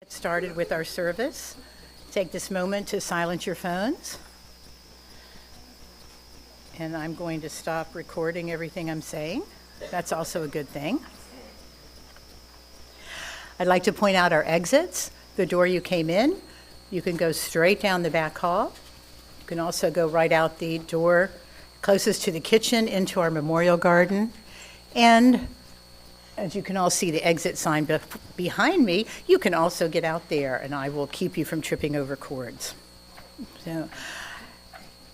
Started with our service. Take this moment to silence your phones. And I'm going to stop recording everything I'm saying. That's also a good thing. I'd like to point out our exits. The door you came in, you can go straight down the back hall. You can also go right out the door closest to the kitchen into our memorial garden. And as you can all see the exit sign behind me, you can also get out there, and I will keep you from tripping over cords. So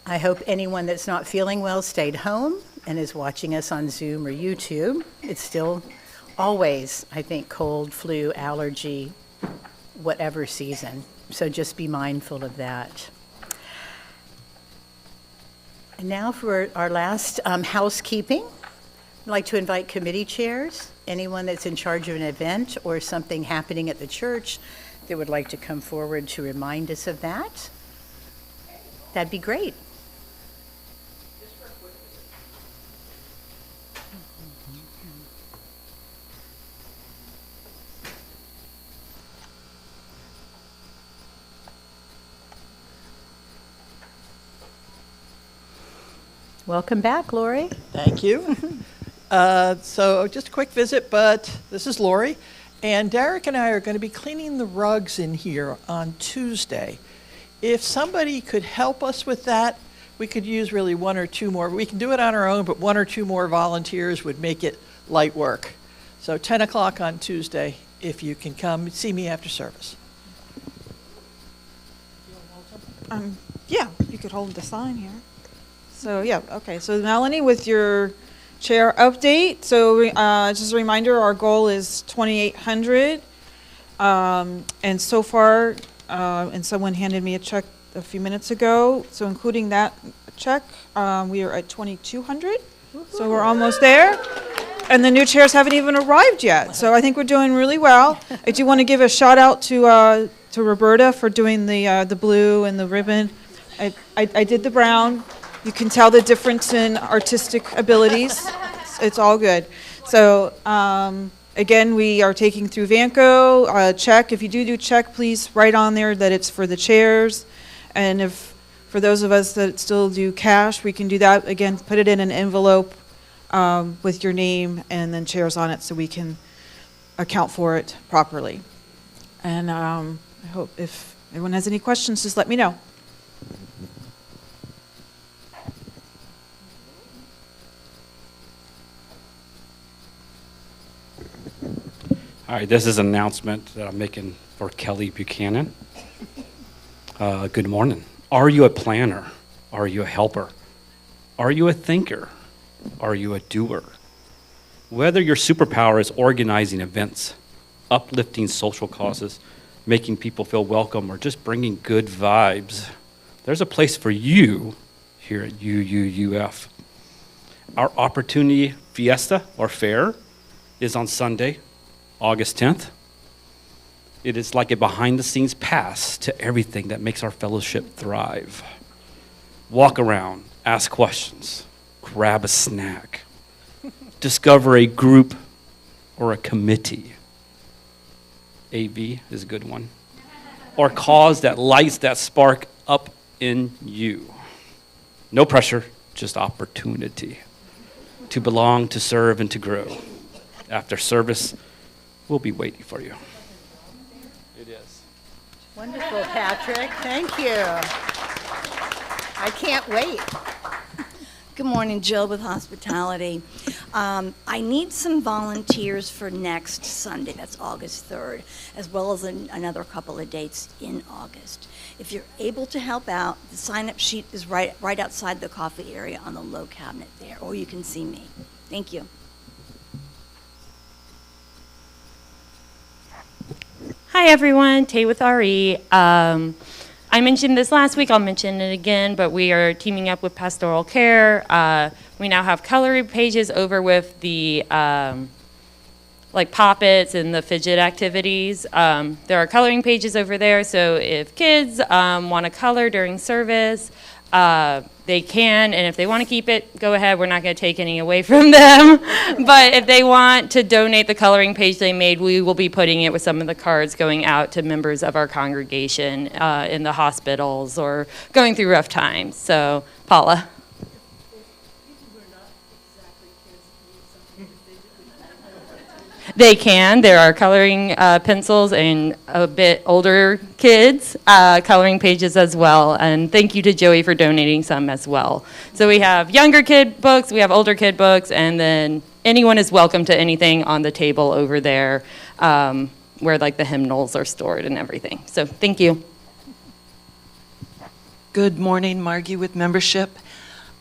I hope anyone that's not feeling well stayed home and is watching us on Zoom or YouTube. It's still always, I think, cold, flu, allergy, whatever season. So just be mindful of that. And now for our last housekeeping. I'd like to invite committee chairs, anyone that's in charge of an event or something happening at the church that would like to come forward to remind us of that. That'd be great. Welcome back, Lori. Thank you. So just a quick visit, but this is Lori. And Derek and I are going to be cleaning the rugs in here on Tuesday. If somebody could help us with that, we could use really one or two more. We can do it on our own, but one or two more volunteers would make it light work. So 10 o'clock on Tuesday, if you can come see me after service. Yeah, you could hold the sign here. So yeah, okay. So Melanie, with your chair update. So just a reminder, our goal is 2,800, and so far, and someone handed me a check a few minutes ago. So including that check, we are at 2,200. So we're almost there, and the new chairs haven't even arrived yet. So I think we're doing really well. I do want to give a shout out to Roberta for doing the blue and the ribbon. I did the brown. You can tell the difference in artistic abilities. It's all good. So again, we are taking through Vanco. Check. If you do check, please write on there that it's for the chairs. And if for those of us that still do cash, we can do that. Again, put it in an envelope with your name and then chairs on it so we can account for it properly. And I hope if everyone has any questions, just let me know. All right, this is an announcement that I'm making for Kelly Buchanan. Good morning. Are you a planner? Are you a helper? Are you a thinker? Are you a doer? Whether your superpower is organizing events, uplifting social causes, making people feel welcome, or just bringing good vibes, there's a place for you here at UUUF. Our opportunity fiesta or fair is on Sunday, August 10th. It is like a behind-the-scenes pass to everything that makes our fellowship thrive. Walk around, ask questions, grab a snack, discover a group or a committee. AV is a good one. Or cause that lights that spark up in you. No pressure, just opportunity to belong, to serve, and to grow. After service, we'll be waiting for you. It is. Wonderful, Patrick. Thank you. I can't wait. Good morning, Jill with Hospitality. I need some volunteers for next Sunday, that's August 3rd, as well as another couple of dates in August. If you're able to help out, the sign-up sheet is right outside the coffee area on the low cabinet there, or you can see me. Thank you. Hi everyone, Tay with RE. I mentioned this last week, I'll mention it again, but we are teaming up with Pastoral Care. We now have coloring pages over with the like pop-its and the fidget activities. There are coloring pages over there, so if kids want to color during service, They can, and if they want to keep it, go ahead. We're not going to take any away from them. But if they want to donate the coloring page they made, we will be putting it with some of the cards going out to members of our congregation in the hospitals or going through rough times. So, Paula. They can. There are coloring pencils and a bit older kids coloring pages as well. And thank you to Joey for donating some as well. So we have younger kid books, we have older kid books, and then anyone is welcome to anything on the table over there where like the hymnals are stored and everything. So thank you. Good morning, Margie with membership.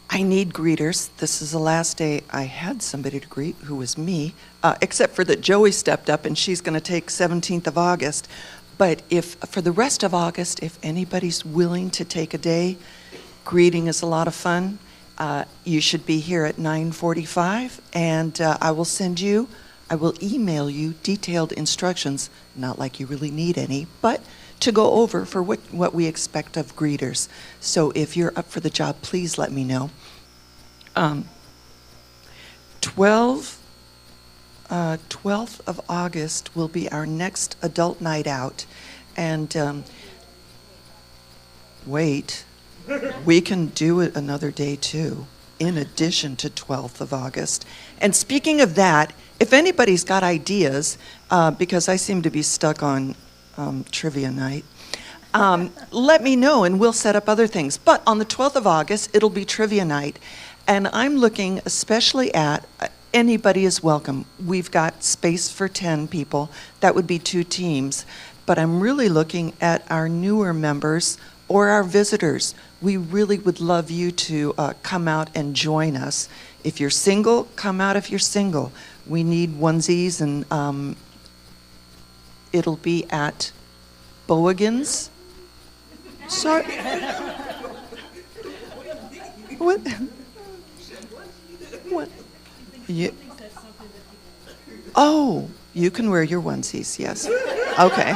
I need greeters. This is the last day I had somebody to greet, who was me, except for that Joey stepped up and she's going to take 17th of August. But if for the rest of August, if anybody's willing to take a day, greeting is a lot of fun. You should be here at 9:45, and I will email you detailed instructions, not like you really need any, but to go over for what we expect of greeters. So if you're up for the job, please let me know. 12th of August will be our next adult night out. And wait, we can do it another day too, in addition to 12th of August. And speaking of that, if anybody's got ideas, because I seem to be stuck on trivia night, let me know and we'll set up other things. But on the 12th of August, it'll be trivia night. And I'm looking especially at anybody is welcome. We've got space for 10 people. That would be 2 teams. But I'm really looking at our newer members or our visitors. We really would love you to come out and join us. If you're single, come out if you're single. We need onesies, and it'll be at Bowigan's. Sorry. What? What? Oh, you can wear your onesies, yes. Okay.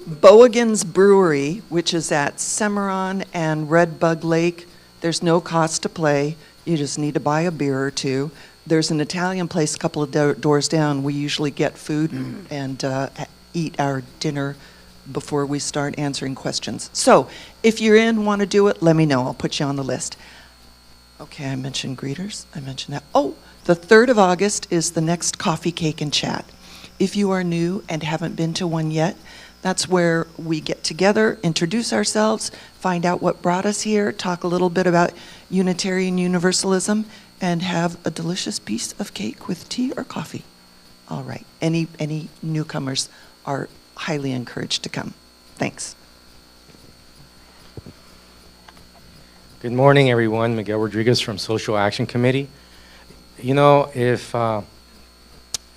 Bowigan's Brewery, which is at Cimarron and Red Bug Lake. There's no cost to play. You just need to buy a beer or two. There's an Italian place a couple of doors down. We usually get food and eat our dinner before we start answering questions. So if you're in, want to do it, let me know. I'll put you on the list. Okay, I mentioned greeters. I mentioned that. Oh, the 3rd of August is the next Coffee, Cake, and Chat. If you are new and haven't been to one yet, that's where we get together, introduce ourselves, find out what brought us here, talk a little bit about Unitarian Universalism, and have a delicious piece of cake with tea or coffee. All right. Any newcomers are highly encouraged to come. Thanks. Good morning, everyone. Miguel Rodriguez from Social Action Committee. You know, if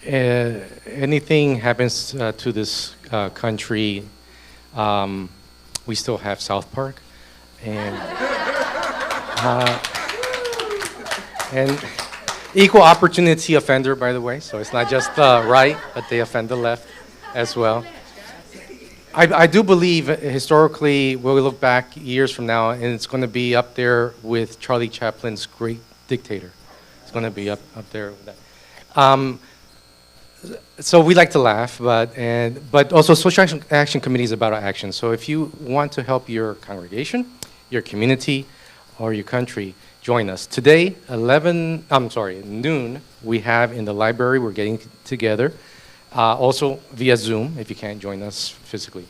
anything happens to this country, we still have South Park, and equal opportunity offender, by the way. So it's not just the right, but they offend the left as well. I do believe historically we'll look back years from now and it's going to be up there with Charlie Chaplin's Great Dictator. It's going to be up there with that. So we like to laugh, but also Social Action Committee is about action. So if you want to help your congregation, your community, or your country, join us. Today, noon, we have in the library, we're getting together. Also via Zoom, if you can't join us physically.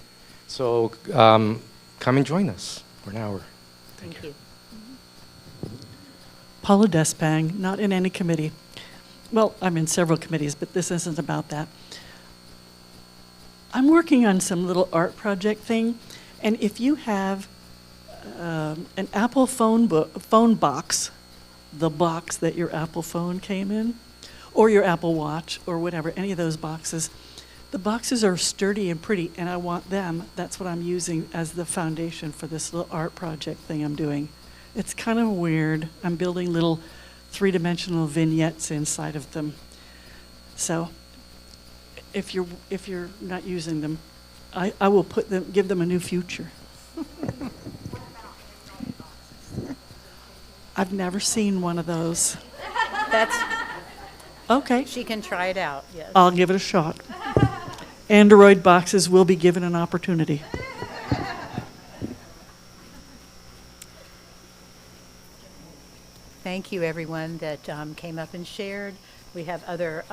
So come and join us for an hour. Thank you. Paula Despang, not in any committee. Well, I'm in several committees, but this isn't about that. I'm working on some little art project thing, and if you have an Apple phone box, the box that your Apple phone came in, or your Apple Watch, or whatever, any of those boxes. The boxes are sturdy and pretty, and I want them. That's what I'm using as the foundation for this little art project thing I'm doing. It's kind of weird. I'm building little 3-dimensional vignettes inside of them. So if you're not using them, I will give them a new future. I've never seen one of those. That's, Okay, she can try it out, yes. I'll give it a shot. Android boxes will be given an opportunity. Thank you, everyone that came up and shared. We have other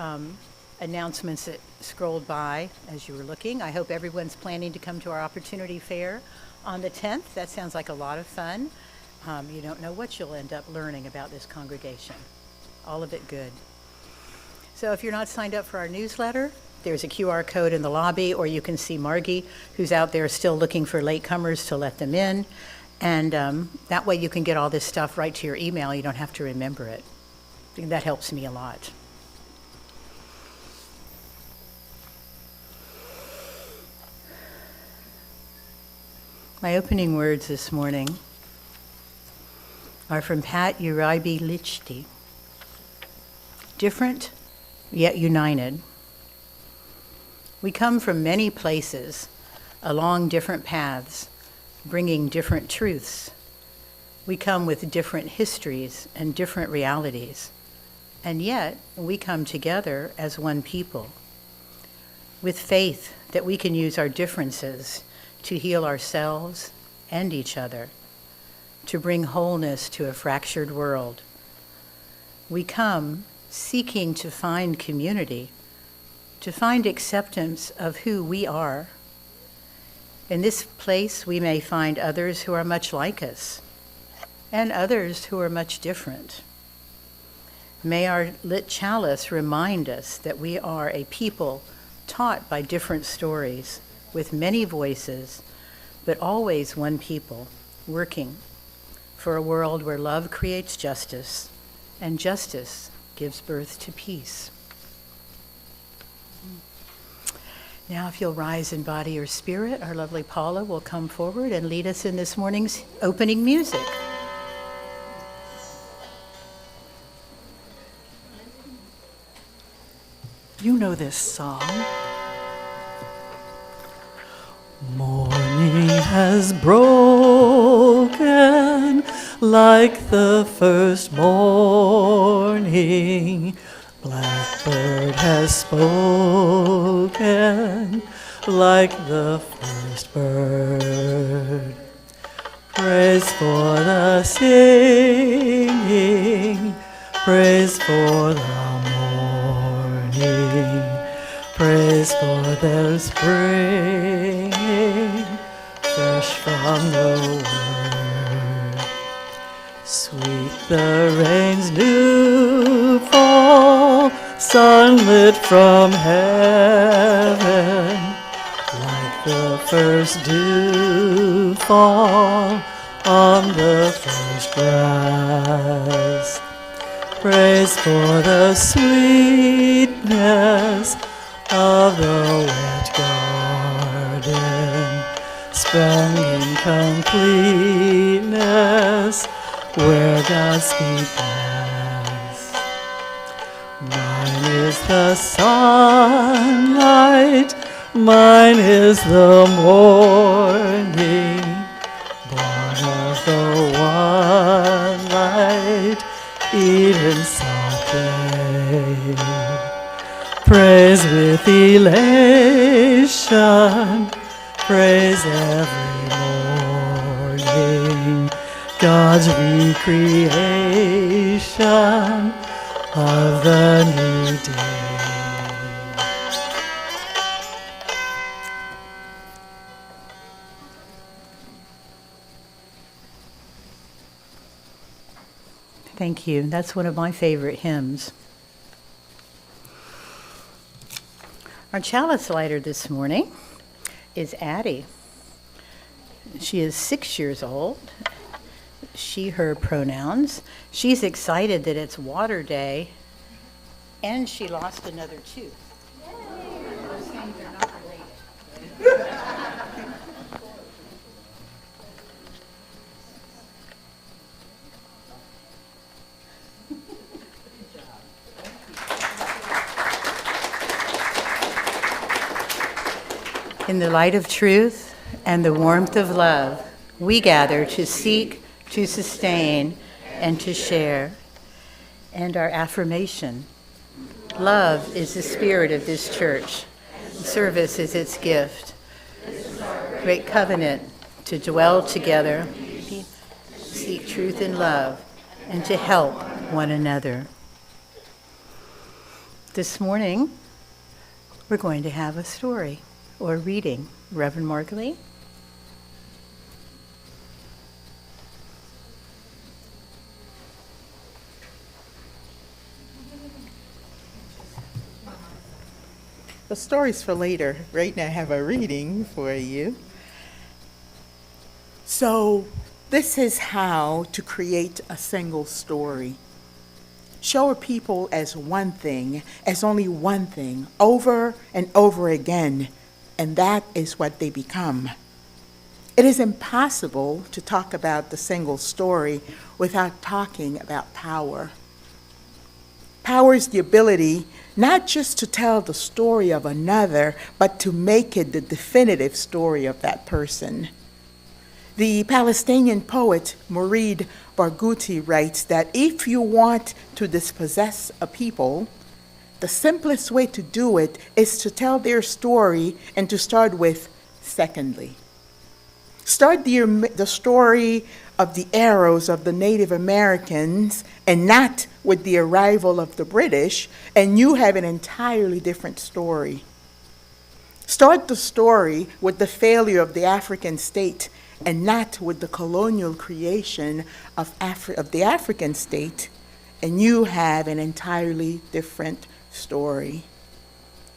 announcements that scrolled by as you were looking. I hope everyone's planning to come to our Opportunity Fair on the 10th. That sounds like a lot of fun. You don't know what you'll end up learning about this congregation. All of it good. So if you're not signed up for our newsletter, there's a QR code in the lobby, or you can see Margie, who's out there still looking for latecomers to let them in. And that way you can get all this stuff right to your email. You don't have to remember it. I think that helps me a lot. My opening words this morning are from Pat Uribe-Lichty. Different, yet united. We come from many places, along different paths, bringing different truths. We come with different histories and different realities, and yet we come together as one people, with faith that we can use our differences to heal ourselves and each other, to bring wholeness to a fractured world. We come seeking to find community, to find acceptance of who we are. In this place, we may find others who are much like us, and others who are much different. May our lit chalice remind us that we are a people taught by different stories, with many voices, but always one people, working for a world where love creates justice, and justice gives birth to peace. Now, if you'll rise in body or spirit, our lovely Paula will come forward and lead us in this morning's opening music. You know this song. Morning has broken like the first morning. Blackbird has spoken like the first bird. Praise for the singing, praise for the morning, praise for their springing fresh from the word. Sweet the rain's new fall, sunlit from heaven, like the first dew fall on the first grass. Praise for the sweetness of the wet garden, sprung in completeness where God's feet pass. Mine is the sunlight, mine is the morning, born of the one light, Eden's socket. Praise with elation, praise every morning, God's recreation of the new day. Thank you. That's one of my favorite hymns. Our chalice lighter this morning is Addie. She is 6 years old. She, her pronouns. She's excited that it's Water Day, and she lost another tooth. Those things are not related. In the light of truth and the warmth of love, we gather to seek, to sustain, and to share. And our affirmation: love is the spirit of this church. Service is its gift. Great covenant to dwell together, seek truth and love, and to help one another. This morning, we're going to have a story or reading. Reverend Margalie? The story's for later. Right now I have a reading for you. So this is how to create a single story. Show people as one thing, as only one thing, over and over again, and that is what they become. It is impossible to talk about the single story without talking about power. Power is the ability not just to tell the story of another, but to make it the definitive story of that person. The Palestinian poet Mourid Barghouti writes that if you want to dispossess a people, the simplest way to do it is to tell their story and to start with secondly. Start the story of the arrows of the Native Americans and not with the arrival of the British, and you have an entirely different story. Start the story with the failure of the African state and not with the colonial creation of the African state, and you have an entirely different story.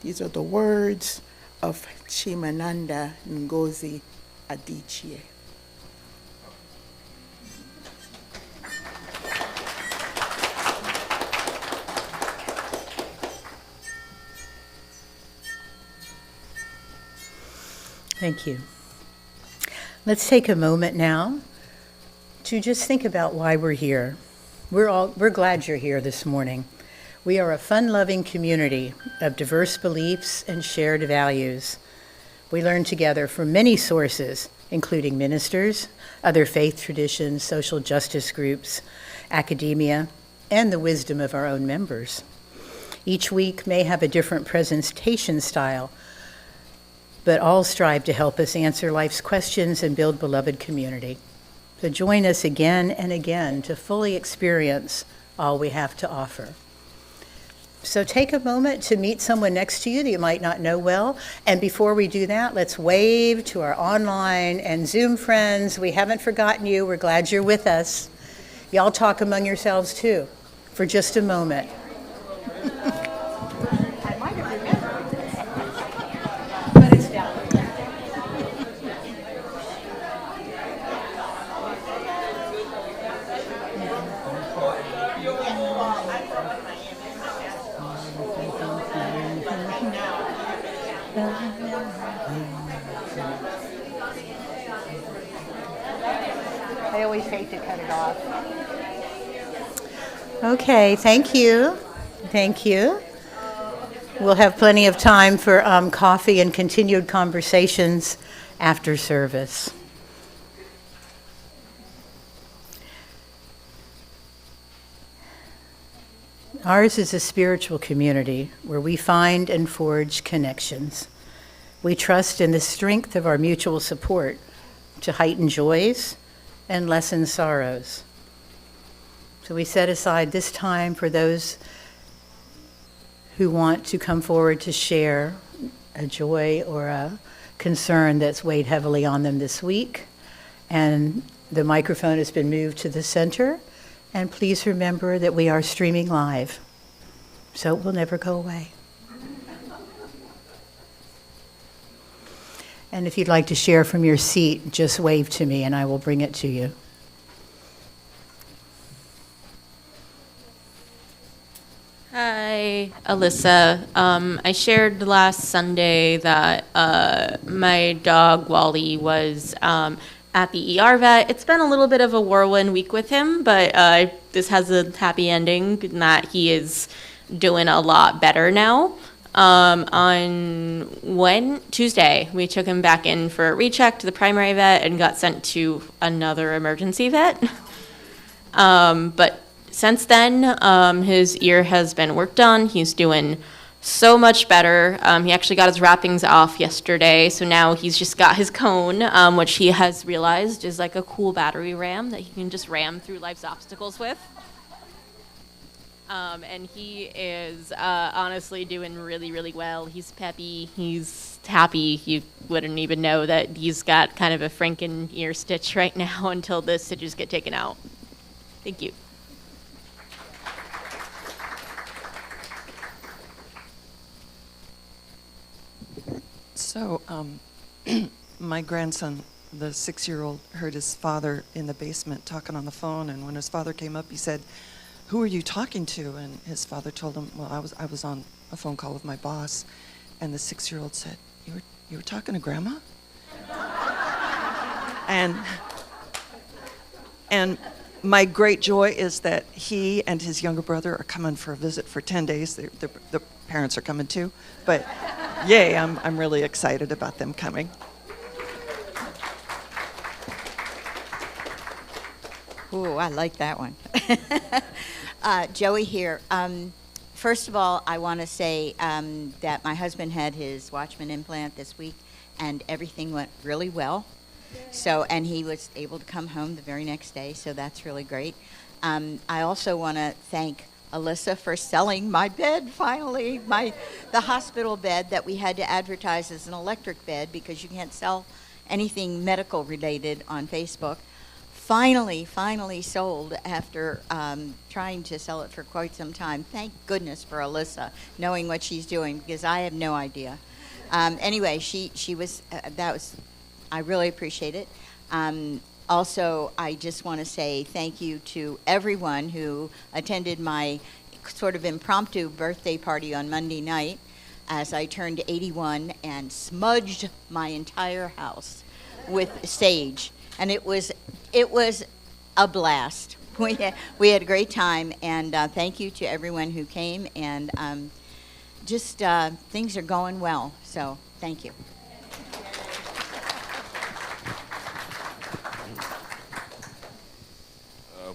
These are the words of Chimamanda Ngozi Adichie. Thank you. Let's take a moment now to just think about why we're here. We're glad you're here this morning. We are a fun-loving community of diverse beliefs and shared values. We learn together from many sources, including ministers, other faith traditions, social justice groups, academia, and the wisdom of our own members. Each week may have a different presentation style, but all strive to help us answer life's questions and build beloved community. So join us again and again to fully experience all we have to offer. So take a moment to meet someone next to you that you might not know well. And before we do that, let's wave to our online and Zoom friends. We haven't forgotten you. We're glad you're with us. Y'all talk among yourselves too for just a moment. I might have remembered, but it's down. I always hate to cut it off. Okay, thank you. Thank you. We'll have plenty of time for coffee and continued conversations after service. Ours is a spiritual community where we find and forge connections. We trust in the strength of our mutual support to heighten joys and lessen sorrows. So we set aside this time for those who want to come forward to share a joy or a concern that's weighed heavily on them this week. And the microphone has been moved to the center. And please remember that we are streaming live, so it will never go away. And if you'd like to share from your seat, just wave to me and I will bring it to you. Hi, Alyssa. I shared last Sunday that my dog Wally was at the ER vet. It's been a little bit of a whirlwind week with him, but this has a happy ending in that he is doing a lot better now. On Tuesday, we took him back in for a recheck to the primary vet and got sent to another emergency vet. But since then, his ear has been worked on. He's doing so much better. He actually got his wrappings off yesterday, so now he's just got his cone, which he has realized is like a cool battery ram that he can just ram through life's obstacles with. And he is honestly doing really, really well. He's peppy. He's happy. You wouldn't even know that he's got kind of a Franken ear stitch right now until the stitches get taken out. Thank you. So, my grandson, the 6-year-old, heard his father in the basement talking on the phone, and when his father came up, he said, "Who are you talking to?" And his father told him, "Well, I was on a phone call with my boss." And the 6-year-old said, You were talking to Grandma?" And my great joy is that he and his younger brother are coming for a visit for 10 days. The parents are coming too. But yay, I'm really excited about them coming. Ooh, I like that one. Joey here. First of all, I want to say that my husband had his Watchman implant this week, and everything went really well. So, and he was able to come home the very next day, so that's really great. I also want to thank Alyssa for selling my bed finally, the hospital bed that we had to advertise as an electric bed because you can't sell anything medical related on Facebook. Finally sold after trying to sell it for quite some time. Thank goodness for Alyssa knowing what she's doing because I have no idea. Anyway, she was I really appreciate it. Also, I just want to say thank you to everyone who attended my sort of impromptu birthday party on Monday night as I turned 81 and smudged my entire house with sage. And it was a blast. We had a great time, and thank you to everyone who came, and just things are going well, so thank you.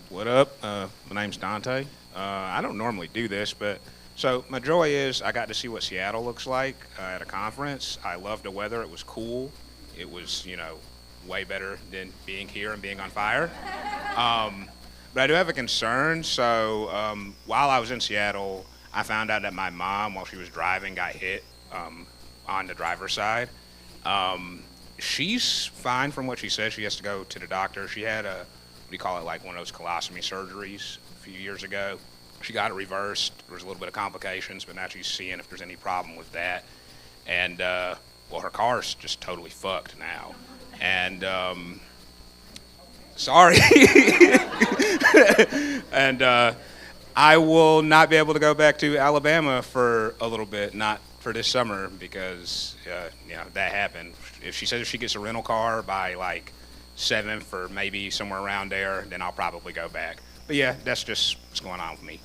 What up? My name's Dante. I don't normally do this, but so my joy is I got to see what Seattle looks like at a conference. I loved the weather. It was cool. It was, way better than being here and being on fire. But I do have a concern. So while I was in Seattle, I found out that my mom, while she was driving, got hit on the driver's side. She's fine from what she says. She has to go to the doctor. She had like one of those colostomy surgeries a few years ago. She got it reversed. There was a little bit of complications, but now she's seeing if there's any problem with that. And, her car's just totally fucked now. And, sorry. And I will not be able to go back to Alabama for a little bit, not for this summer, because, that happened. If she says if she gets a rental car by, 7th or maybe somewhere around there, then I'll probably go back. But yeah, that's just what's going on with me.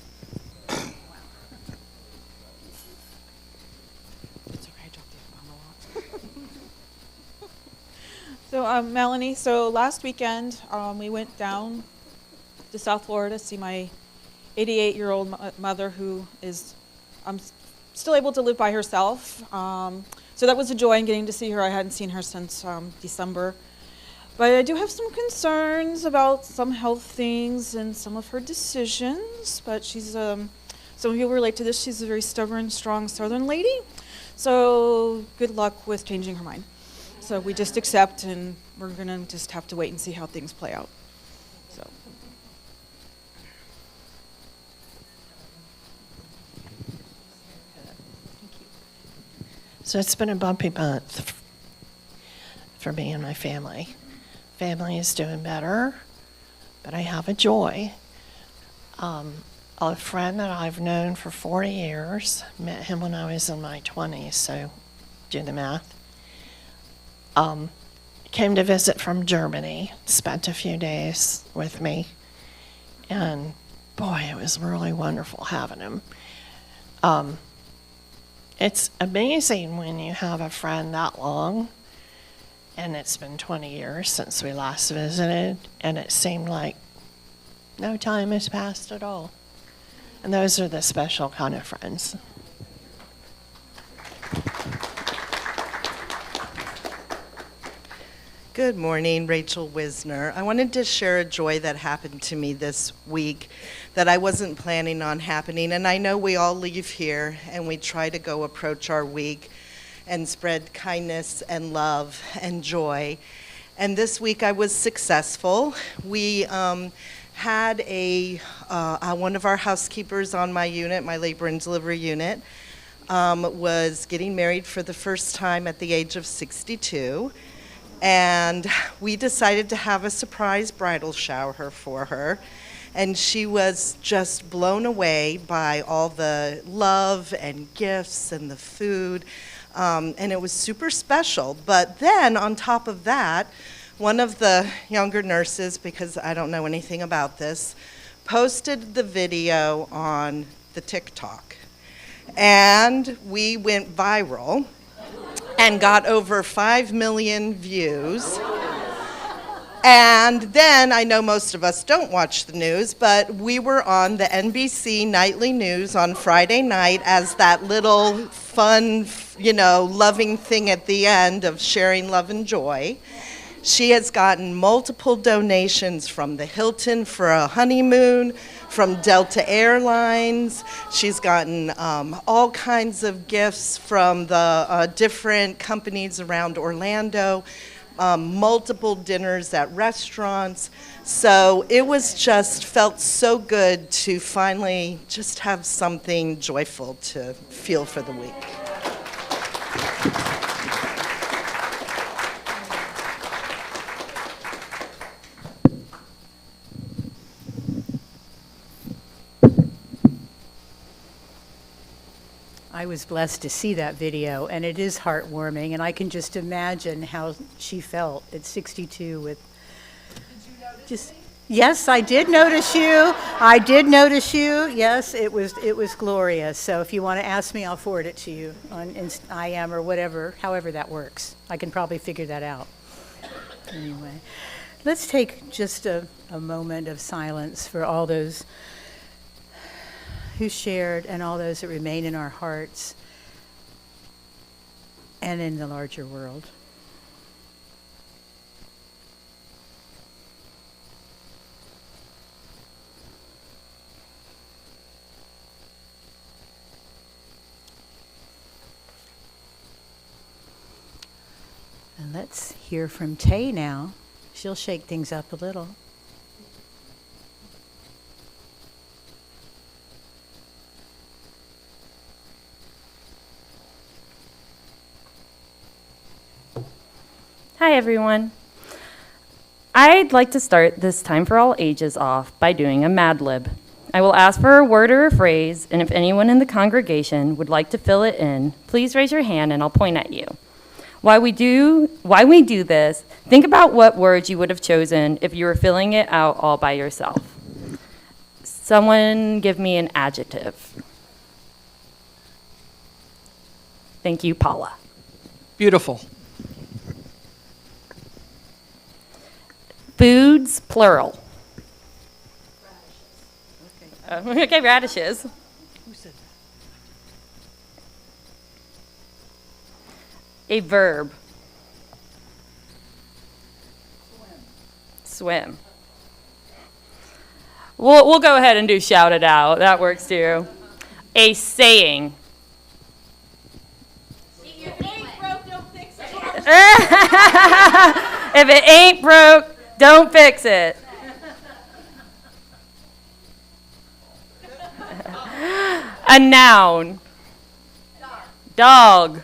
So, Melanie, so last weekend we went down to South Florida to see my 88-year-old mother who is still able to live by herself. So that was a joy in getting to see her. I hadn't seen her since December. But I do have some concerns about some health things and some of her decisions. But she's, some of you relate to this, she's a very stubborn, strong Southern lady. So good luck with changing her mind. So we just accept, and we're going to just have to wait and see how things play out. So. So it's been a bumpy month for me and my family. Family is doing better, but I have a joy. A friend that I've known for 40 years, met him when I was in my 20s, so do the math. Came to visit from Germany, spent a few days with me, and boy, it was really wonderful having him. It's amazing when you have a friend that long, and it's been 20 years since we last visited, and it seemed like no time has passed at all. And those are the special kind of friends. Good morning, Rachel Wisner. I wanted to share a joy that happened to me this week that I wasn't planning on happening. And I know we all leave here and we try to go approach our week and spread kindness and love and joy. And this week I was successful. We had one of our housekeepers on my unit, my labor and delivery unit, was getting married for the first time at the age of 62. And we decided to have a surprise bridal shower for her. And she was just blown away by all the love and gifts and the food. And it was super special. But then on top of that, one of the younger nurses, because I don't know anything about this, posted the video on the TikTok. And we went viral and got over 5 million views. And then, I know most of us don't watch the news, but we were on the NBC Nightly News on Friday night as that little fun, loving thing at the end of sharing love and joy. She has gotten multiple donations from the Hilton for a honeymoon, from Delta Airlines. She's gotten all kinds of gifts from the different companies around Orlando, multiple dinners at restaurants. So it felt so good to finally just have something joyful to feel for the week. I was blessed to see that video, and it is heartwarming, and I can just imagine how she felt at 62 with just, yes, I did notice you. I did notice you. Yes, it was glorious. So if you want to ask me, I'll forward it to you on IM or whatever, however that works. I can probably figure that out. Anyway, let's take just a moment of silence for all those who shared and all those that remain in our hearts and in the larger world. And let's hear from Tay now. She'll shake things up a little. Hi, everyone. I'd like to start this Time for All Ages off by doing a Mad Lib. I will ask for a word or a phrase, and if anyone in the congregation would like to fill it in, please raise your hand and I'll point at you. While we do this, think about what words you would have chosen if you were filling it out all by yourself. Someone give me an adjective. Thank you, Paula. Beautiful. Foods, plural. Radishes. Okay, radishes. Who said that? A verb. Swim. We'll go ahead and do shout it out. That works too. A saying. If it ain't broke, don't fix it. If it ain't broke, don't fix it. A noun. Dog.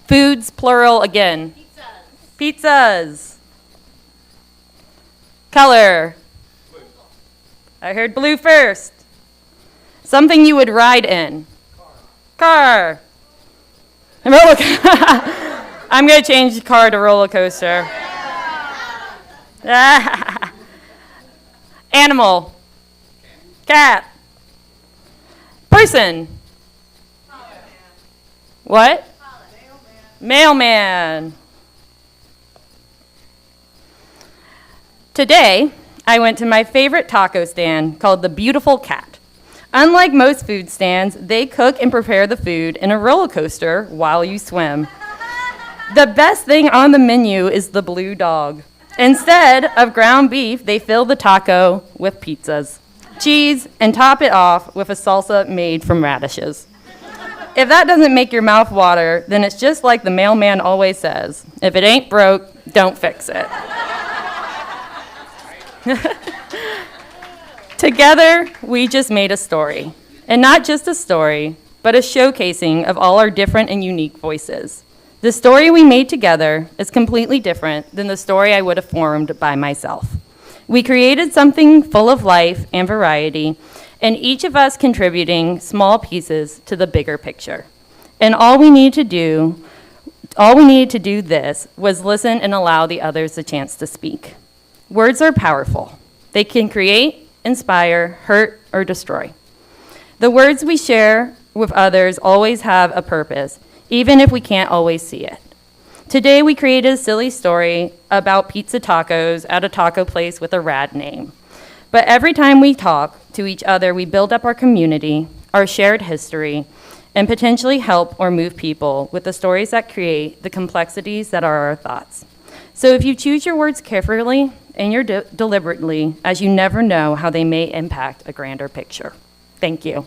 Foods, plural again. Pizzas. Color. I heard blue first. Something you would ride in. Car. I'm going to change car to roller coaster. Animal. Cat. person? What? Mailman. Today, I went to my favorite taco stand called the Beautiful Cat. Unlike most food stands, they cook and prepare the food in a roller coaster while you swim. The best thing on the menu is the blue dog. Instead of ground beef, they fill the taco with pizzas, cheese, and top it off with a salsa made from radishes. If that doesn't make your mouth water, then it's just like the mailman always says, if it ain't broke, don't fix it. Together, we just made a story. And not just a story, but a showcasing of all our different and unique voices. The story we made together is completely different than the story I would have formed by myself. We created something full of life and variety, and each of us contributing small pieces to the bigger picture. And all we needed to do this was listen and allow the others the chance to speak. Words are powerful. They can create, inspire, hurt, or destroy. The words we share with others always have a purpose, even if we can't always see it. Today we created a silly story about pizza tacos at a taco place with a rad name. But every time we talk to each other, we build up our community, our shared history, and potentially help or move people with the stories that create the complexities that are our thoughts. So if you choose your words carefully and deliberately, as you never know how they may impact a grander picture. Thank you.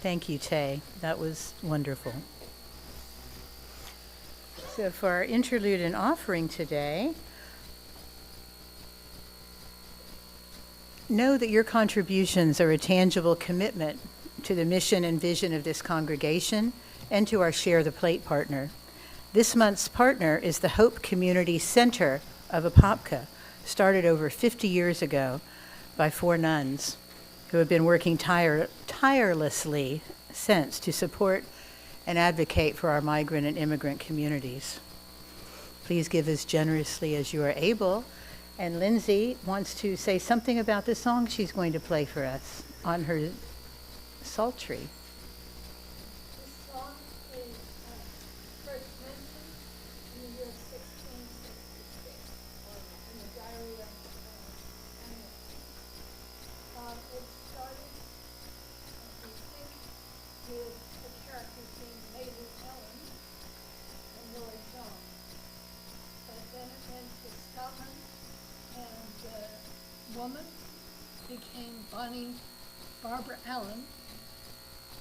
Thank you, Tay. That was wonderful. So for our interlude and offering today, know that your contributions are a tangible commitment to the mission and vision of this congregation and to our Share the Plate partner. This month's partner is the Hope Community Center of Apopka, started over 50 years ago by 4 nuns who have been working tirelessly since to support and advocate for our migrant and immigrant communities. Please give as generously as you are able. And Lindsay wants to say something about the song she's going to play for us on her psaltery. This song is first mentioned in the year 1666 in the diary of Samuel. It started, we think, with a character named Lady Ellen and Lord John. But then it went to Scotland, and the woman became Barbara Allen,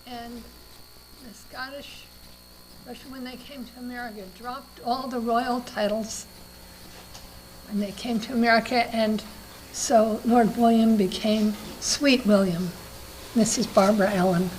and the Scottish, especially when they came to America, dropped all the royal titles when they came to America, and so Lord William became Sweet William. This is Barbara Allen.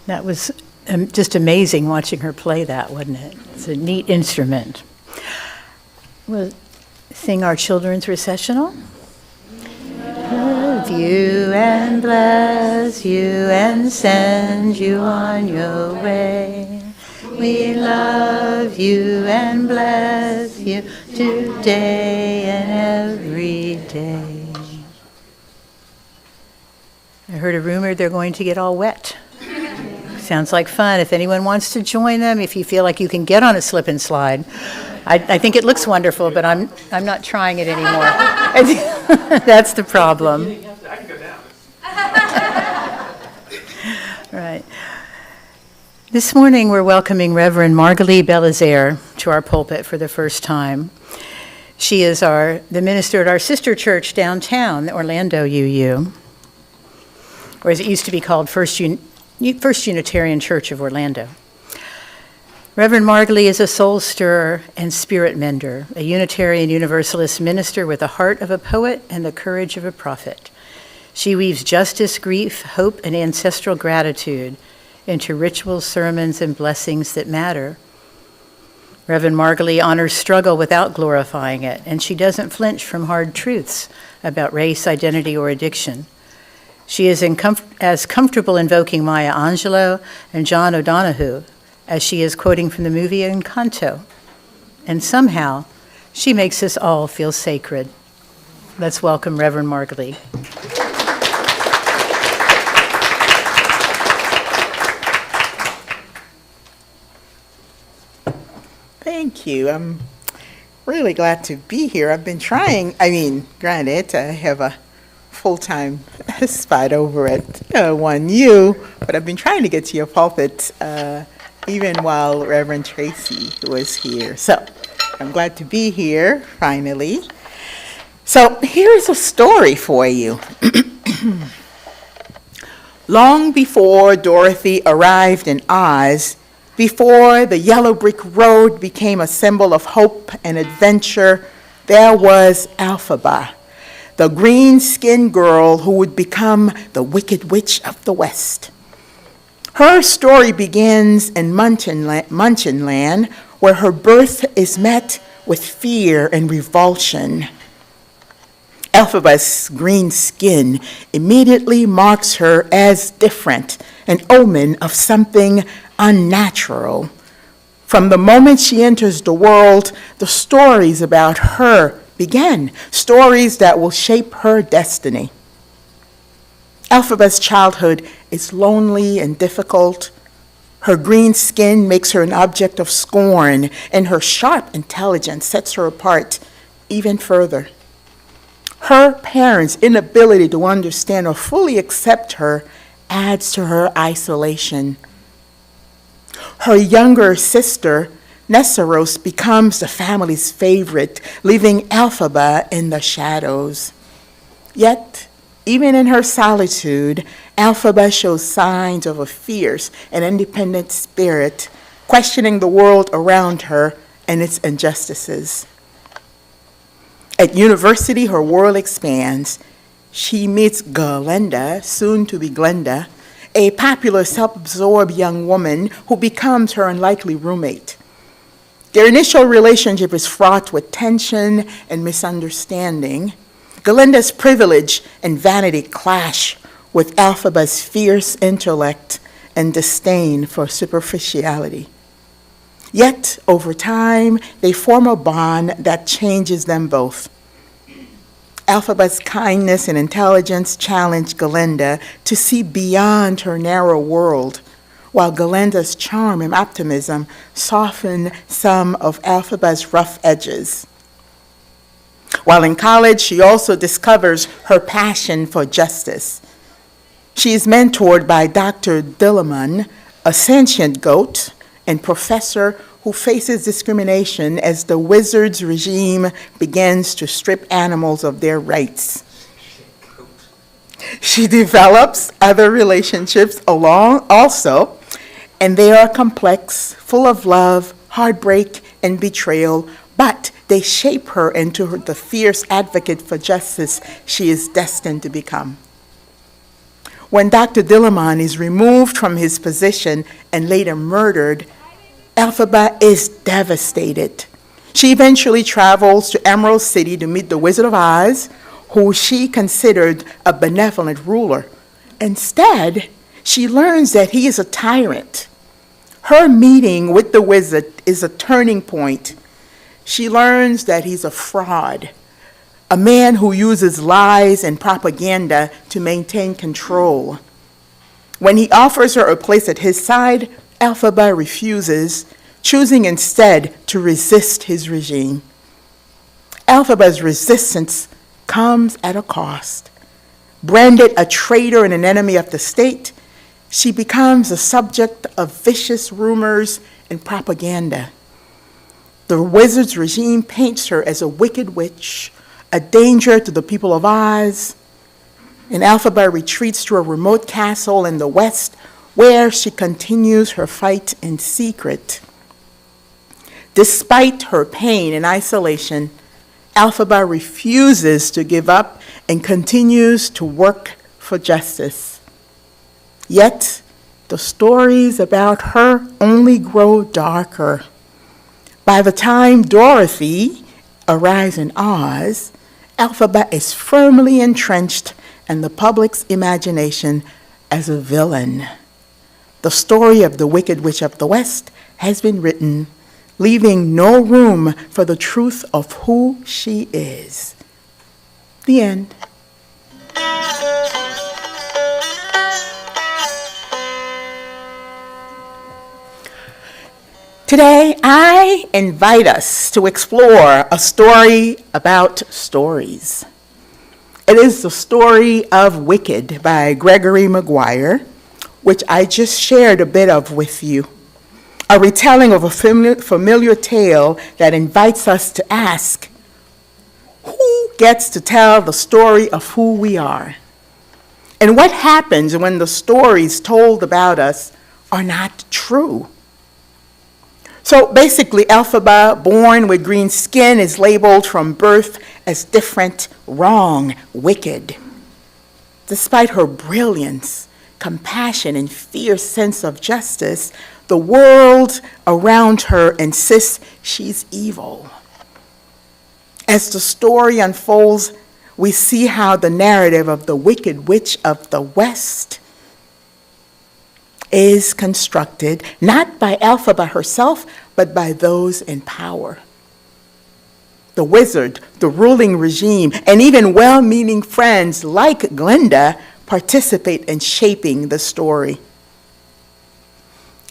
That was just amazing watching her play that, wasn't it? It's a neat instrument. We'll sing our children's recessional. Love you and bless you and send you on your way. We love you and bless you today and every day. I heard a rumor they're going to get all wet. Sounds like fun. If anyone wants to join them, if you feel like you can get on a slip and slide, I think it looks wonderful, but I'm not trying it anymore. That's the problem. I can go down. Right. This morning we're welcoming Reverend Margalie Belizaire to our pulpit for the first time. She is the minister at our sister church downtown, the Orlando UU, or as it used to be called, First Unitarian Church of Orlando. Reverend Margalie is a soul stirrer and spirit mender, a Unitarian Universalist minister with the heart of a poet and the courage of a prophet. She weaves justice, grief, hope, and ancestral gratitude into rituals, sermons, and blessings that matter. Reverend Margalie honors struggle without glorifying it, and she doesn't flinch from hard truths about race, identity, or addiction. She is as comfortable invoking Maya Angelou and John O'Donohue as she is quoting from the movie Encanto. And somehow, she makes us all feel sacred. Let's welcome Reverend Margalie. Thank you. I'm really glad to be here. I've been trying, granted, I have a full-time spot over at 1U, but I've been trying to get to your pulpit even while Reverend Tracy was here. So I'm glad to be here, finally. So here's a story for you. Long before Dorothy arrived in Oz, before the yellow brick road became a symbol of hope and adventure, there was Elphaba, the green-skinned girl who would become the Wicked Witch of the West. Her story begins in Munchenland, where her birth is met with fear and revulsion. Elphaba's green skin immediately marks her as different, an omen of something unnatural. From the moment she enters the world, the stories about her begin, stories that will shape her destiny. Elphaba's childhood is lonely and difficult. Her green skin makes her an object of scorn, and her sharp intelligence sets her apart even further. Her parents' inability to understand or fully accept her adds to her isolation. Her younger sister, Nesseros, becomes the family's favorite, leaving Elphaba in the shadows. Yet, even in her solitude, Elphaba shows signs of a fierce and independent spirit, questioning the world around her and its injustices. At university, her world expands. She meets Glenda, soon to be Glenda, a popular, self-absorbed young woman who becomes her unlikely roommate. Their initial relationship is fraught with tension and misunderstanding. Glenda's privilege and vanity clash with Elphaba's fierce intellect and disdain for superficiality. Yet, over time, they form a bond that changes them both. Elphaba's kindness and intelligence challenge Glenda to see beyond her narrow world, while Glenda's charm and optimism soften some of Elphaba's rough edges. While in college, she also discovers her passion for justice. She is mentored by Dr. Dillamon, a sentient goat and professor who faces discrimination as the wizard's regime begins to strip animals of their rights. She develops other relationships along also, and they are complex, full of love, heartbreak, and betrayal, but they shape her into the fierce advocate for justice she is destined to become. When Dr. Dillamon is removed from his position and later murdered, Elphaba is devastated. She eventually travels to Emerald City to meet the Wizard of Oz, who she considered a benevolent ruler. Instead, she learns that he is a tyrant. Her meeting with the wizard is a turning point. She learns that he's a fraud, a man who uses lies and propaganda to maintain control. When he offers her a place at his side, Elphaba refuses, choosing instead to resist his regime. Elphaba's resistance comes at a cost. Branded a traitor and an enemy of the state, she becomes the subject of vicious rumors and propaganda. The wizard's regime paints her as a wicked witch, a danger to the people of Oz, and Elphaba retreats to a remote castle in the west where she continues her fight in secret. Despite her pain and isolation, Elphaba refuses to give up and continues to work for justice. Yet, the stories about her only grow darker. By the time Dorothy arrives in Oz, Elphaba is firmly entrenched in the public's imagination as a villain. The story of the Wicked Witch of the West has been written, leaving no room for the truth of who she is. The end. Today, I invite us to explore a story about stories. It is the story of Wicked by Gregory Maguire, which I just shared a bit of with you. A retelling of a familiar tale that invites us to ask, who gets to tell the story of who we are? And what happens when the stories told about us are not true? So basically, Elphaba, born with green skin, is labeled from birth as different, wrong, wicked. Despite her brilliance, compassion, and fierce sense of justice, the world around her insists she's evil. As the story unfolds, we see how the narrative of the Wicked Witch of the West is constructed, not by Elphaba herself, but by those in power. The wizard, the ruling regime, and even well-meaning friends like Glinda participate in shaping the story.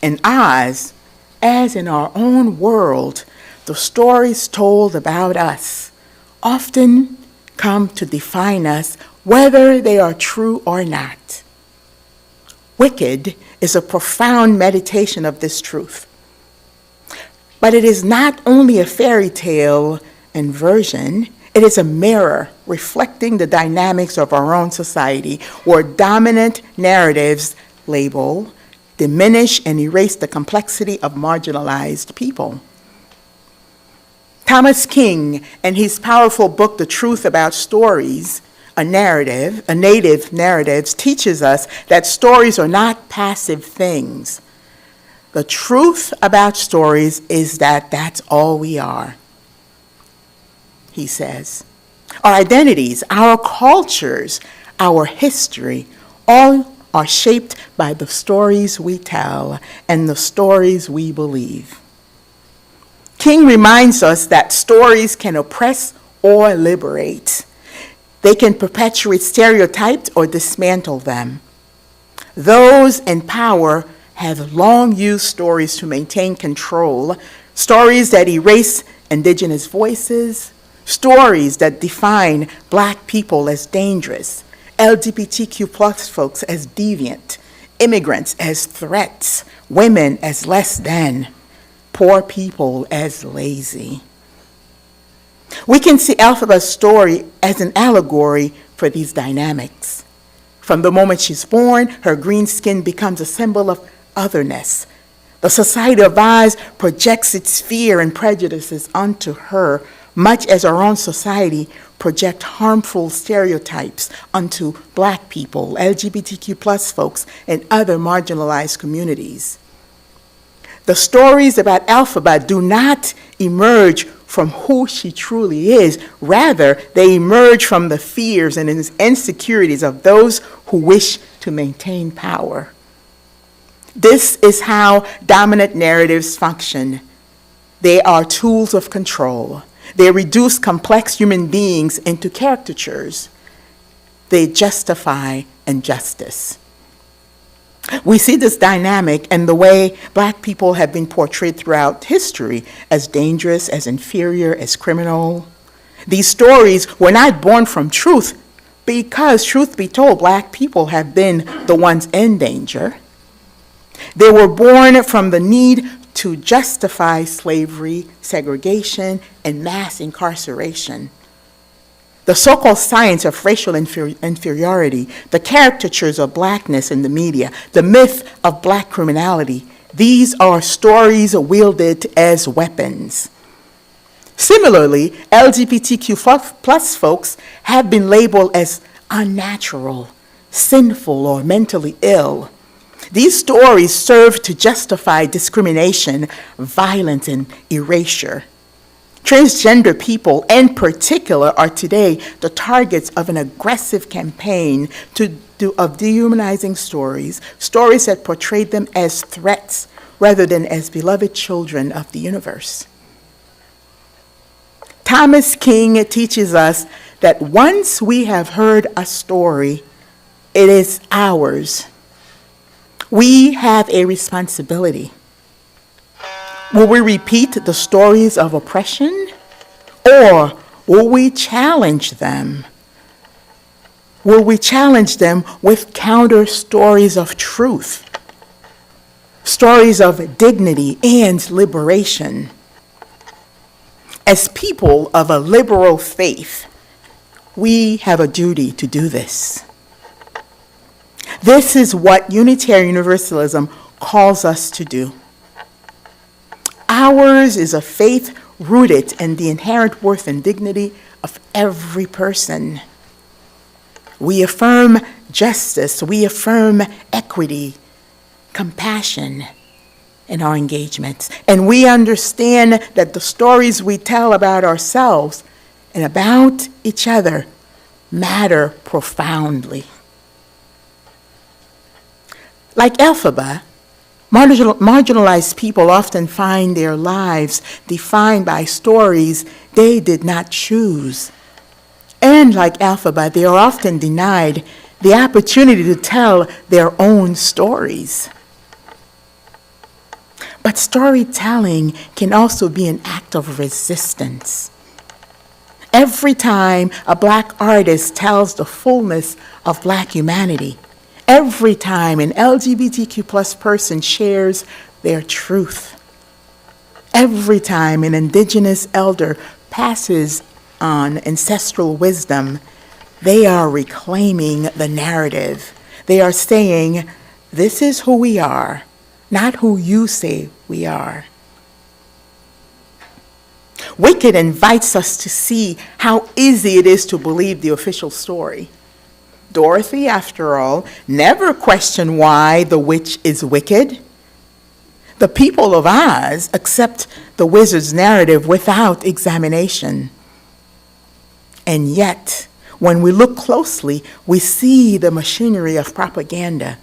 In Oz, as in our own world, the stories told about us often come to define us, whether they are true or not. Wicked is a profound meditation of this truth. But it is not only a fairy tale and version, it is a mirror reflecting the dynamics of our own society, where dominant narratives label, diminish, and erase the complexity of marginalized people. Thomas King, in his powerful book, The Truth About Stories, a native narratives, teaches us that stories are not passive things. The truth about stories is that that's all we are, he says. Our identities, our cultures, our history, all are shaped by the stories we tell and the stories we believe. King reminds us that stories can oppress or liberate. They can perpetuate stereotypes or dismantle them. Those in power have long used stories to maintain control, stories that erase indigenous voices, stories that define Black people as dangerous, LGBTQ plus folks as deviant, immigrants as threats, women as less than, poor people as lazy. We can see Elphaba's story as an allegory for these dynamics. From the moment she's born, her green skin becomes a symbol of otherness. The society of Oz projects its fear and prejudices onto her, much as our own society project harmful stereotypes onto Black people, LGBTQ plus folks, and other marginalized communities. The stories about Elphaba do not emerge from who she truly is. Rather, they emerge from the fears and insecurities of those who wish to maintain power. This is how dominant narratives function. They are tools of control. They reduce complex human beings into caricatures. They justify injustice. We see this dynamic in the way Black people have been portrayed throughout history as dangerous, as inferior, as criminal. These stories were not born from truth because, truth be told, Black people have been the ones in danger. They were born from the need to justify slavery, segregation, and mass incarceration. The so-called science of racial inferiority, the caricatures of Blackness in the media, the myth of Black criminality, these are stories wielded as weapons. Similarly, LGBTQ plus folks have been labeled as unnatural, sinful, or mentally ill. These stories serve to justify discrimination, violence, and erasure. Transgender people, in particular, are today the targets of an aggressive campaign of dehumanizing stories that portray them as threats rather than as beloved children of the universe. Thomas King teaches us that once we have heard a story, it is ours. We have a responsibility. Will we repeat the stories of oppression, or will we challenge them? Will we challenge them with counter stories of truth, stories of dignity and liberation? As people of a liberal faith, we have a duty to do this. This is what Unitarian Universalism calls us to do. Ours is a faith rooted in the inherent worth and dignity of every person. We affirm justice, we affirm equity, compassion in our engagements, and we understand that the stories we tell about ourselves and about each other matter profoundly. Like Elphaba, marginalized people often find their lives defined by stories they did not choose. And like Elphaba, they are often denied the opportunity to tell their own stories. But storytelling can also be an act of resistance. Every time a Black artist tells the fullness of Black humanity, every time an LGBTQ plus person shares their truth, every time an Indigenous elder passes on ancestral wisdom, they are reclaiming the narrative. They are saying, this is who we are, not who you say we are. Wicked invites us to see how easy it is to believe the official story. Dorothy, after all, never questioned why the witch is wicked. The people of Oz accept the wizard's narrative without examination. And yet, when we look closely, we see the machinery of propaganda,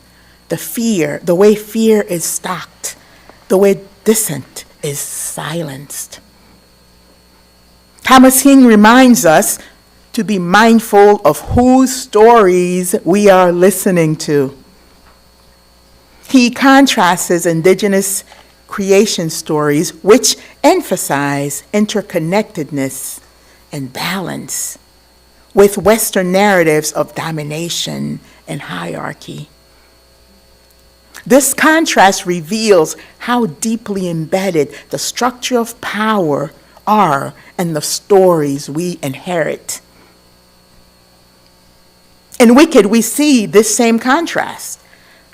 the fear, the way fear is stocked, the way dissent is silenced. Thomas King reminds us to be mindful of whose stories we are listening to. He contrasts Indigenous creation stories, which emphasize interconnectedness and balance, with Western narratives of domination and hierarchy. This contrast reveals how deeply embedded the structure of power are in the stories we inherit. In Wicked, we see this same contrast.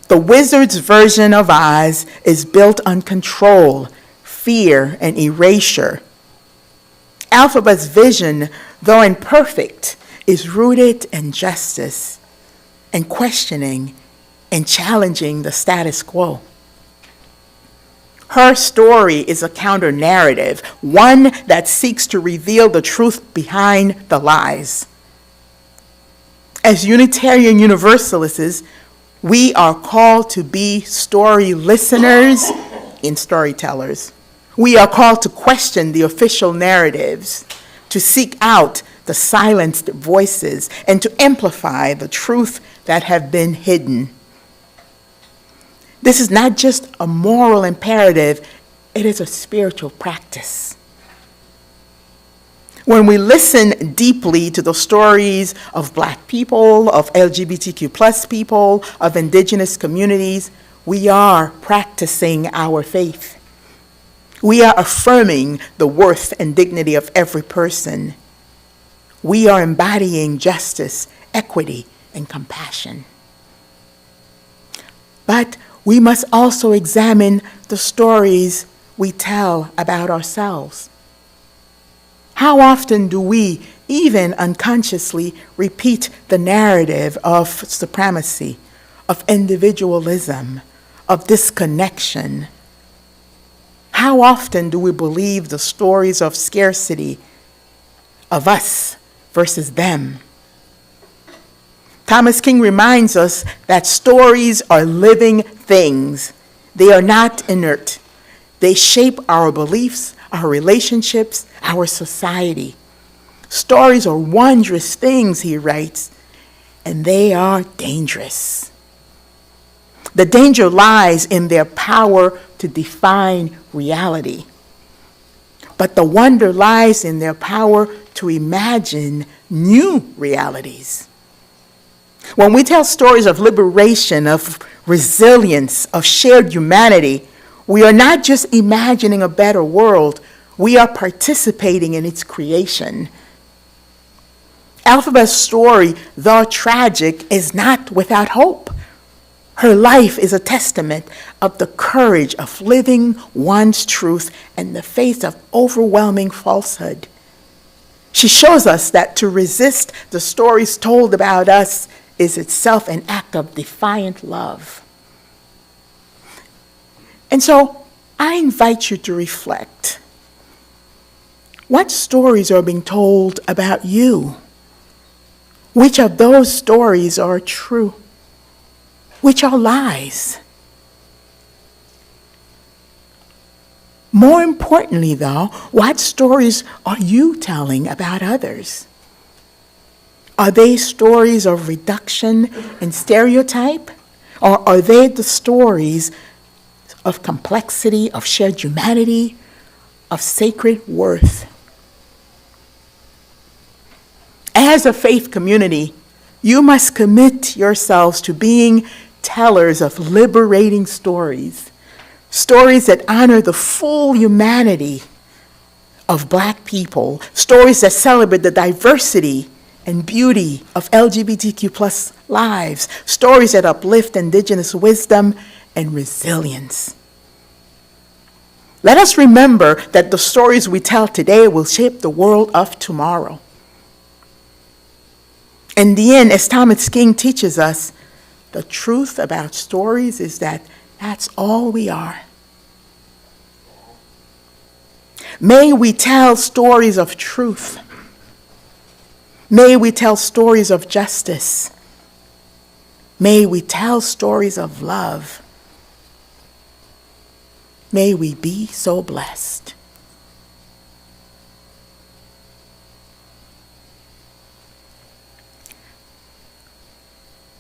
The wizard's version of Oz is built on control, fear, and erasure. Elphaba's vision though imperfect, is rooted in justice and questioning and challenging the status quo. Her story is a counter-narrative, one that seeks to reveal the truth behind the lies. As Unitarian Universalists, we are called to be story listeners and storytellers. We are called to question the official narratives, to seek out the silenced voices, and to amplify the truth that have been hidden. This is not just a moral imperative, it is a spiritual practice. When we listen deeply to the stories of Black people, of LGBTQ plus people, of indigenous communities, we are practicing our faith. We are affirming the worth and dignity of every person. We are embodying justice, equity, and compassion. But we must also examine the stories we tell about ourselves. How often do we, even unconsciously, repeat the narrative of supremacy, of individualism, of disconnection? How often do we believe the stories of scarcity, of us versus them? Thomas King reminds us that stories are living things. They are not inert. They shape our beliefs, our relationships, our society. Stories are wondrous things, he writes, and they are dangerous. The danger lies in their power to define reality. But the wonder lies in their power to imagine new realities. When we tell stories of liberation, of resilience, of shared humanity, we are not just imagining a better world, we are participating in its creation. Elphaba's story, though tragic, is not without hope. Her life is a testament of the courage of living one's truth in the face of overwhelming falsehood. She shows us that to resist the stories told about us is itself an act of defiant love. And so I invite you to reflect. What stories are being told about you? Which of those stories are true? Which are lies? More importantly, though, what stories are you telling about others? Are they stories of reduction and stereotype? Or are they the stories of complexity, of shared humanity, of sacred worth? As a faith community, you must commit yourselves to being tellers of liberating stories, stories that honor the full humanity of Black people, stories that celebrate the diversity and beauty of LGBTQ plus lives, stories that uplift indigenous wisdom and resilience. Let us remember that the stories we tell today will shape the world of tomorrow. In the end, as Thomas King teaches us, the truth about stories is that that's all we are. May we tell stories of truth. May we tell stories of justice. May we tell stories of love. May we be so blessed.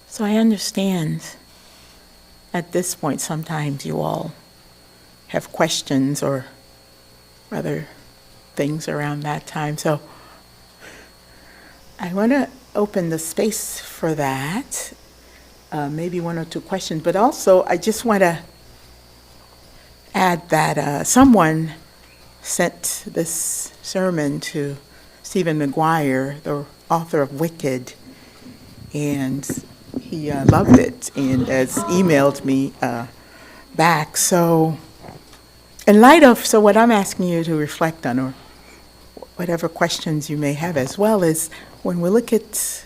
So I understand at this point sometimes you all have questions or other things around that time. So I want to open the space for that, maybe one or two questions, but also I just want to add that someone sent this sermon to Stephen McGuire, the author of Wicked, and he loved it and has emailed me back. So in light of, so what I'm asking you to reflect on, or whatever questions you may have, as well as when we look at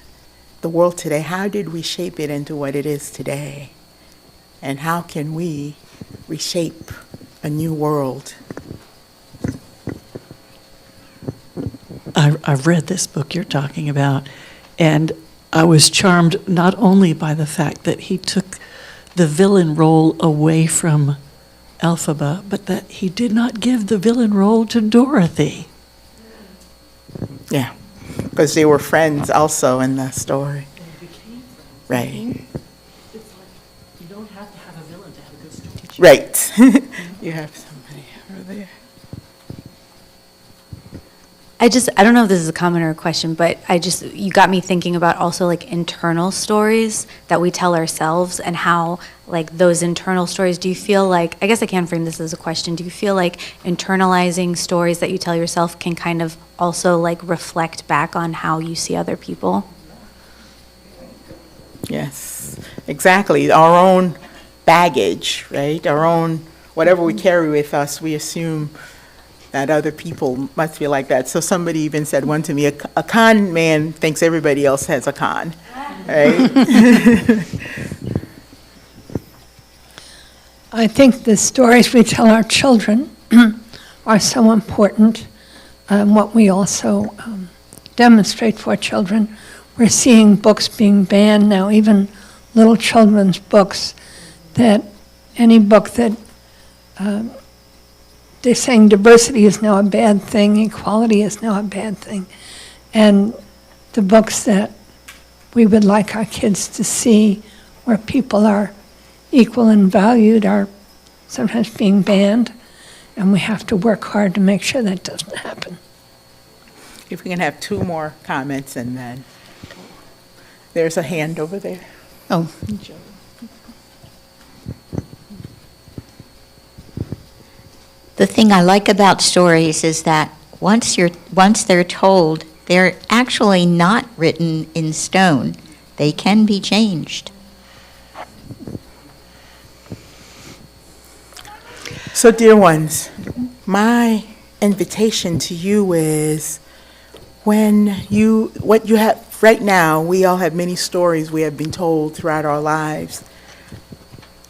the world today, how did we shape it into what it is today? And how can we reshape a new world? I've read this book you're talking about, and I was charmed not only by the fact that he took the villain role away from Elphaba, but that he did not give the villain role to Dorothy. Yeah, because they were friends also in the story. Right. It's like you don't have to have a villain to have a good story. Right. You have somebody over there. I don't know if this is a comment or a question, but you got me thinking about also like internal stories that we tell ourselves and how like those internal stories, do you feel like, I guess I can frame this as a question, do you feel like internalizing stories that you tell yourself can kind of also like reflect back on how you see other people? Yes, exactly. Our own baggage, right? Our own, whatever we carry with us, we assume that other people must be like that. So somebody even said one to me, a con man thinks everybody else has a con, right? I think the stories we tell our children are so important. What we also demonstrate for children. We're seeing books being banned now, even little children's books, that any book that they're saying diversity is now a bad thing, equality is now a bad thing. And the books that we would like our kids to see where people are equal and valued are sometimes being banned, and we have to work hard to make sure that doesn't happen. If we can have two more comments, and then there's a hand over there. Oh, The thing I like about stories is that once they're told, they're actually not written in stone. They can be changed. So, dear ones, my invitation to you is what you have right now, we all have many stories we have been told throughout our lives.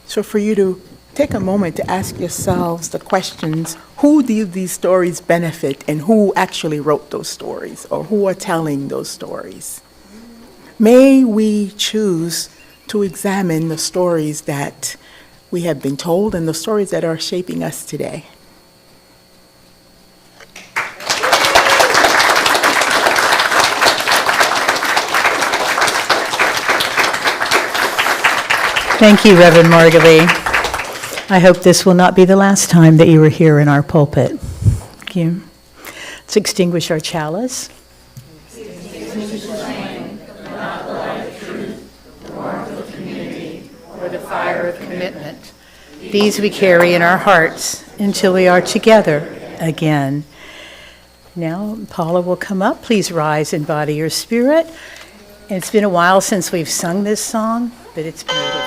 So for you to take a moment to ask yourselves the questions, who do these stories benefit and who actually wrote those stories or who are telling those stories? May we choose to examine the stories that we have been told and the stories that are shaping us today. Thank you, Reverend Margalie. I hope this will not be the last time that you are here in our pulpit. Thank you. Let's extinguish our chalice. Or the fire of commitment. These we carry in our hearts until we are together again. Now, Paula will come up. Please rise in body or spirit. It's been a while since we've sung this song, but it's beautiful.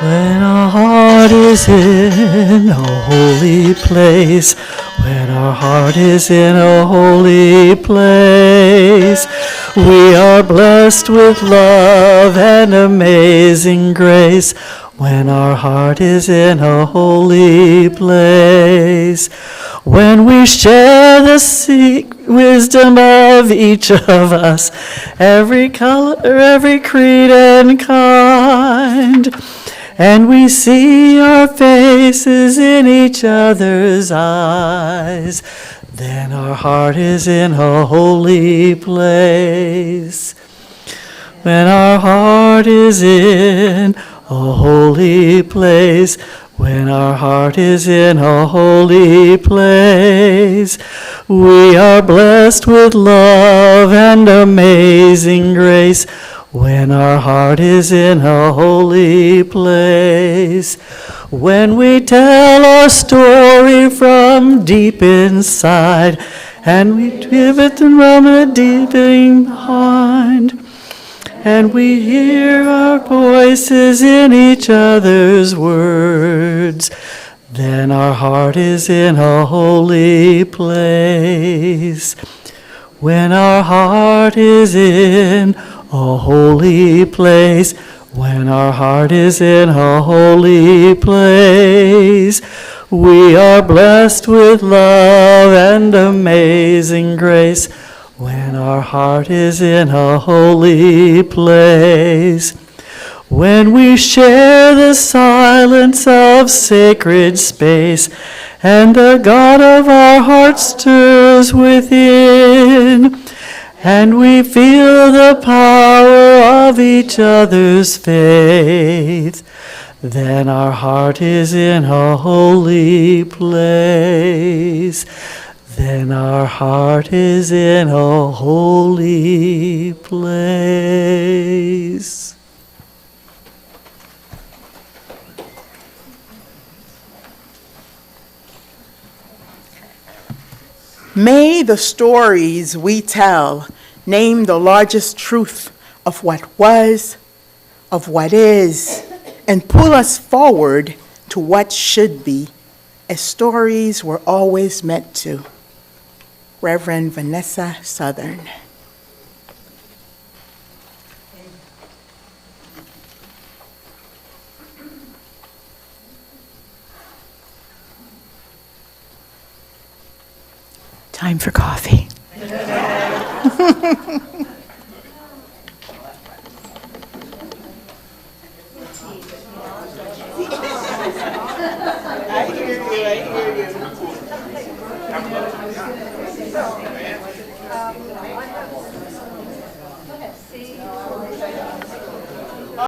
When our heart is in a holy place, when our heart is in a holy place, we are blessed with love and amazing grace. When our heart is in a holy place, when we share the wisdom of each of us, every color, every creed and kind, and we see our faces in each other's eyes, then our heart is in a holy place. When our heart is in a holy place, when our heart is in a holy place, we are blessed with love and amazing grace. When our heart is in a holy place, when we tell our story from deep inside, and we give it from the deep behind, and we hear our voices in each other's words, then our heart is in a holy place. When our heart is in a holy place, when our heart is in a holy place, we are blessed with love and amazing grace. When our heart is in a holy place, when we share the silence of sacred space, and the God of our hearts stirs within, and we feel the power of each other's faith, then our heart is in a holy place. Then our heart is in a holy place. May the stories we tell name the largest truth of what was, of what is, and pull us forward to what should be, as stories were always meant to. Reverend Vanessa Southern. Time for coffee. I hear you.